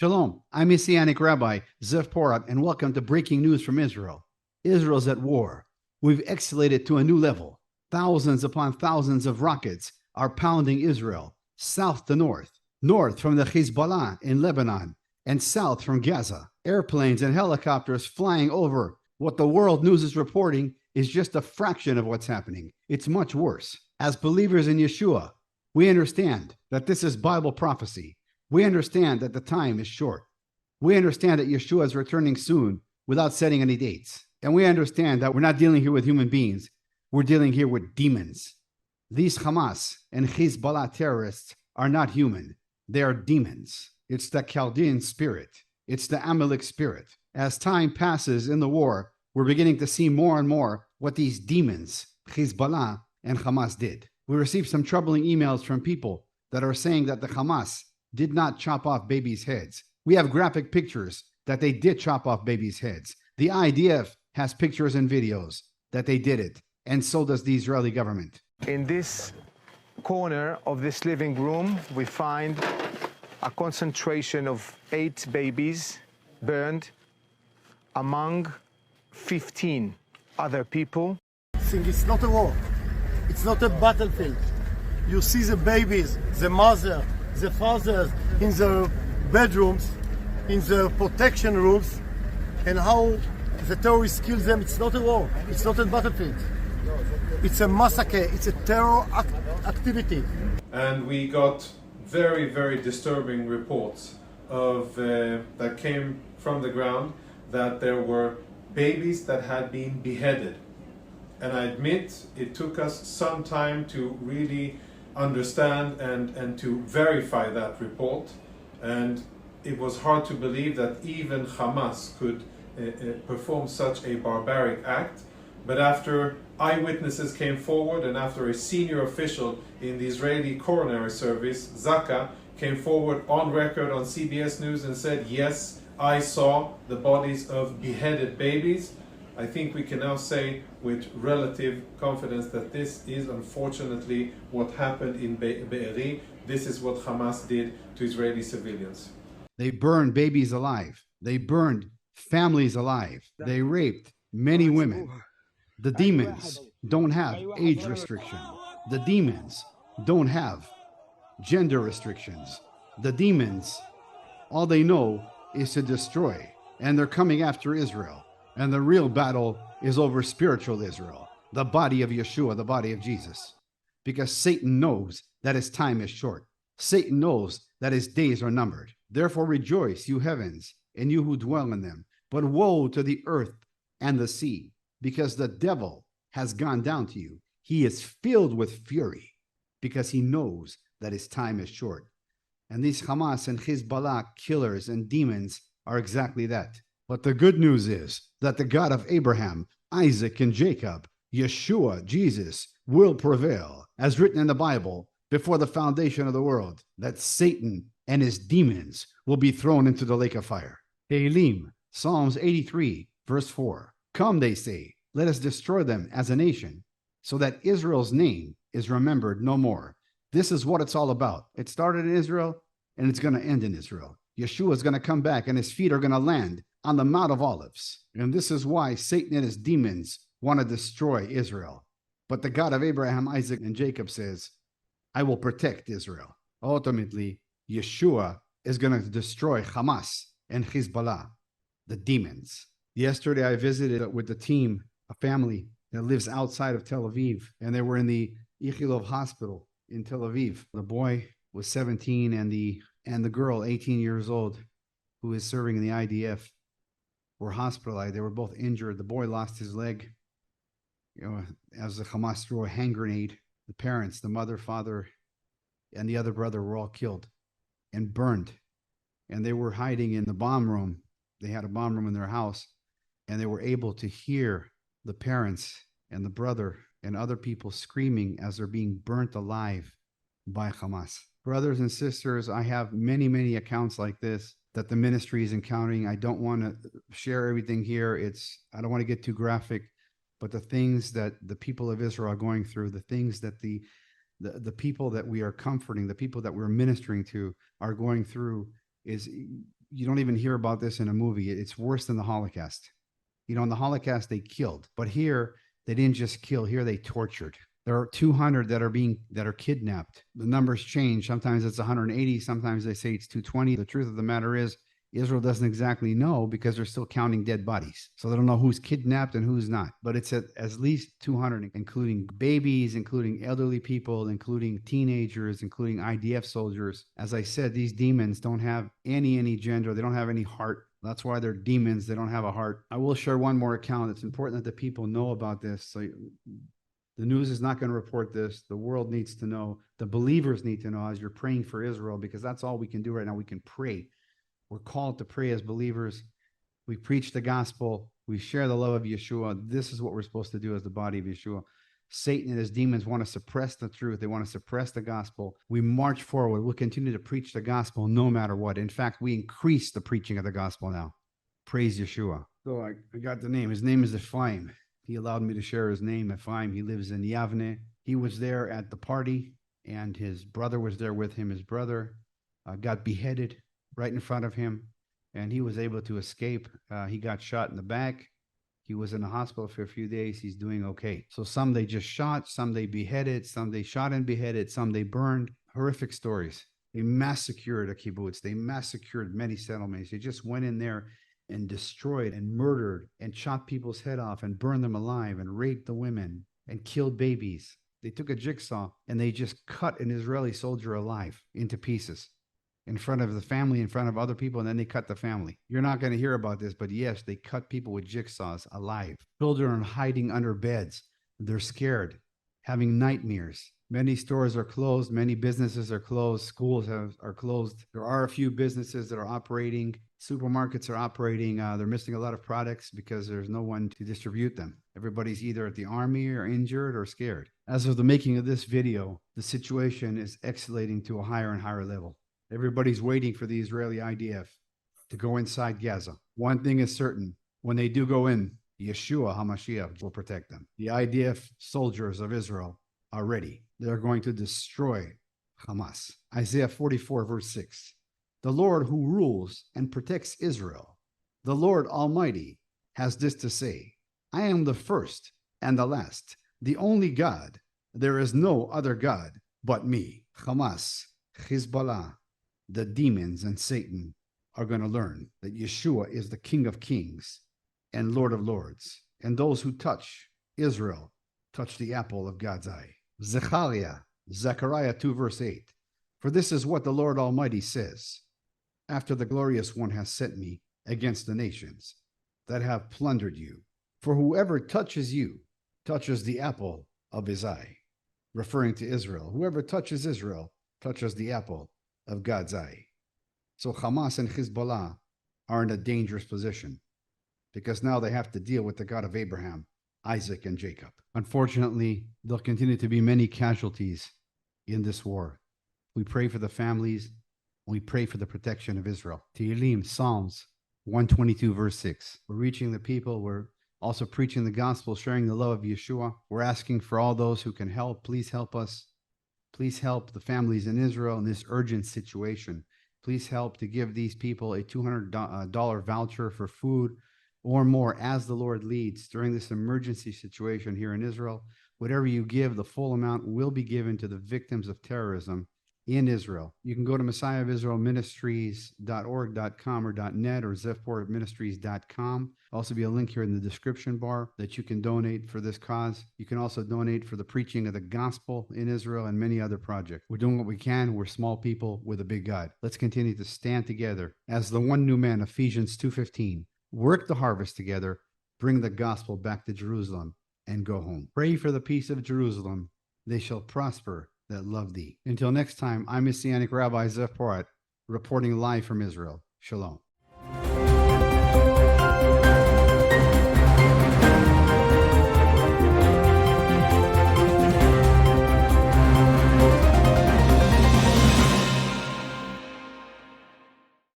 Shalom, I'm Messianic Rabbi Zev Porat, and welcome to Breaking News from Israel. Israel's at war. We've escalated to a new level. Thousands upon thousands of rockets are pounding Israel, south to north, north from the Hezbollah in Lebanon, and south from Gaza. Airplanes and helicopters flying over. What the world news is reporting is just a fraction of what's happening. It's much worse. As believers in Yeshua, we understand that this is Bible prophecy. We understand that the time is short. We understand that Yeshua is returning soon without setting any dates. And we understand that we're not dealing here with human beings. We're dealing here with demons. These Hamas and Hezbollah terrorists are not human. They are demons. It's the Chaldean spirit. It's the Amalek spirit. As time passes in the war, we're beginning to see more and more what these demons, Hezbollah and Hamas, did. We received some troubling emails from people that are saying that the Hamas did not chop off babies' heads. We have graphic pictures that they did chop off babies' heads. The IDF has pictures and videos that they did it, and so does the Israeli government. In this corner of this living room, we find a concentration of 8 babies burned among 15 other people. I think it's not a war. It's not a battlefield. You see the babies, the mother, the fathers in the bedrooms, in the protection rooms, and how the terrorists kill them. It's not a war. It's not a battlefield. It's a massacre. It's a terror activity. And we got very, very disturbing reports of that came from the ground that there were babies that had been beheaded. And I admit it took us some time to really understand and to verify that report, and it was hard to believe that even Hamas could perform such a barbaric act. But after eyewitnesses came forward and after a senior official in the Israeli coronary service, Zaka, came forward on record on CBS News and said, yes, I saw the bodies of beheaded babies, I think we can now say with relative confidence that this is unfortunately what happened in Be'eri. This is what Hamas did to Israeli civilians. They burned babies alive. They burned families alive. They raped many women. The demons don't have age restriction. The demons don't have gender restrictions. The demons, all they know is to destroy, and they're coming after Israel. And the real battle is over spiritual Israel, the body of Yeshua, the body of Jesus. Because Satan knows that his time is short. Satan knows that his days are numbered. Therefore rejoice, you heavens, and you who dwell in them. But woe to the earth and the sea, because the devil has gone down to you. He is filled with fury, because he knows that his time is short. And these Hamas and Hezbollah killers and demons are exactly that. But the good news is that the God of Abraham, Isaac, and Jacob, Yeshua, Jesus, will prevail, as written in the Bible before the foundation of the world, that Satan and his demons will be thrown into the lake of fire. Tehillim, Psalms 83, verse 4. Come, they say, let us destroy them as a nation, so that Israel's name is remembered no more. This is what it's all about. It started in Israel, and it's going to end in Israel. Yeshua is going to come back, and his feet are going to land on the Mount of Olives. And this is why Satan and his demons want to destroy Israel. But the God of Abraham, Isaac, and Jacob says, I will protect Israel. Ultimately, Yeshua is going to destroy Hamas and Hezbollah, the demons. Yesterday, I visited with the team, a family that lives outside of Tel Aviv, and they were in the Ichilov hospital in Tel Aviv. The boy was 17 and the girl, 18 years old, who is serving in the IDF, were hospitalized. They were both injured. The boy lost his leg, as the Hamas threw a hand grenade. The parents, the mother, father, and the other brother were all killed and burned. And they were hiding in the bomb room. They had a bomb room in their house, and they were able to hear the parents and the brother and other people screaming as they're being burnt alive by Hamas. Brothers and sisters, I have many, many accounts like this that the ministry is encountering. I don't want to share everything here. I don't want to get too graphic, but the things that the people of Israel are going through, the things that the people that we are comforting, the people that we're ministering to are going through, is you don't even hear about this in a movie. It's worse than the Holocaust. You know, in the Holocaust, they killed, but here they didn't just kill. Here they tortured. There are 200 that are kidnapped. The numbers change. Sometimes it's 180. Sometimes they say it's 220. The truth of the matter is, Israel doesn't exactly know because they're still counting dead bodies. So they don't know who's kidnapped and who's not. But it's at least 200, including babies, including elderly people, including teenagers, including IDF soldiers. As I said, these demons don't have any gender. They don't have any heart. That's why they're demons. They don't have a heart. I will share one more account. It's important that the people know about this. So the news is not going to report this. The world needs to know. The believers need to know as you're praying for Israel, because that's all we can do right now. We can pray. We're called to pray as believers. We preach the gospel. We share the love of Yeshua. This is what we're supposed to do as the body of Yeshua. Satan and his demons want to suppress the truth. They want to suppress the gospel. We march forward. We'll continue to preach the gospel no matter what. In fact, we increase the preaching of the gospel now. Praise Yeshua. So I got the name. His name is Ephraim. He allowed me to share his name, Ephraim. He lives in Yavne. He was there at the party, and his brother was there with him. His brother got beheaded right in front of him, and he was able to escape. He got shot in the back. He was in the hospital for a few days. He's doing okay. So some they just shot, some they beheaded, some they shot and beheaded, some they burned. Horrific stories. They massacred a kibbutz. They massacred many settlements. They just went in there and destroyed and murdered and chopped people's head off and burned them alive and raped the women and killed babies. They took a jigsaw and they just cut an Israeli soldier alive into pieces in front of the family, in front of other people, and then they cut the family. You're not going to hear about this, but yes, they cut people with jigsaws alive. Children are hiding under beds. They're scared, having nightmares. Many stores are closed. Many businesses are closed. Schools are closed. There are a few businesses that are operating. Supermarkets are operating. They're missing a lot of products because there's no one to distribute them. Everybody's either at the army or injured or scared. As of the making of this video, the situation is escalating to a higher and higher level. Everybody's waiting for the Israeli IDF to go inside Gaza. One thing is certain, when they do go in, Yeshua HaMashiach will protect them. The IDF soldiers of Israel are ready. They're going to destroy Hamas. Isaiah 44, verse 6. The Lord who rules and protects Israel, the Lord Almighty, has this to say: I am the first and the last, the only God. There is no other God but me. Hamas, Hezbollah, the demons, and Satan are going to learn that Yeshua is the King of Kings and Lord of Lords. And those who touch Israel touch the apple of God's eye. Zechariah 2, verse 8. For this is what the Lord Almighty says: after the glorious one has sent me against the nations that have plundered you. For whoever touches you touches the apple of his eye. Referring to Israel. Whoever touches Israel touches the apple of God's eye. So Hamas and Hezbollah are in a dangerous position because now they have to deal with the God of Abraham, Isaac, and Jacob. Unfortunately, there'll continue to be many casualties in this war. We pray for the families. We pray for the protection of Israel. Tehillim, Psalms 122, verse 6. We're reaching the people. We're also preaching the gospel, sharing the love of Yeshua. We're asking for all those who can help. Please help us. Please help the families in Israel in this urgent situation. Please help to give these people a $200 voucher for food or more as the Lord leads during this emergency situation here in Israel. Whatever you give, the full amount will be given to the victims of terrorism in Israel. You can go to messiahofisraelministries.org.com or .net or zevporatministries.com. Also be a link here in the description bar that you can donate for this cause. You can also donate for the preaching of the gospel in Israel and many other projects. We're doing what we can. We're small people with a big God. Let's continue to stand together as the one new man, Ephesians 2:15. Work the harvest together, bring the gospel back to Jerusalem, and go home. Pray for the peace of Jerusalem. They shall prosper that love thee. Until next time, I'm Messianic Rabbi Zev Porat, reporting live from Israel. Shalom.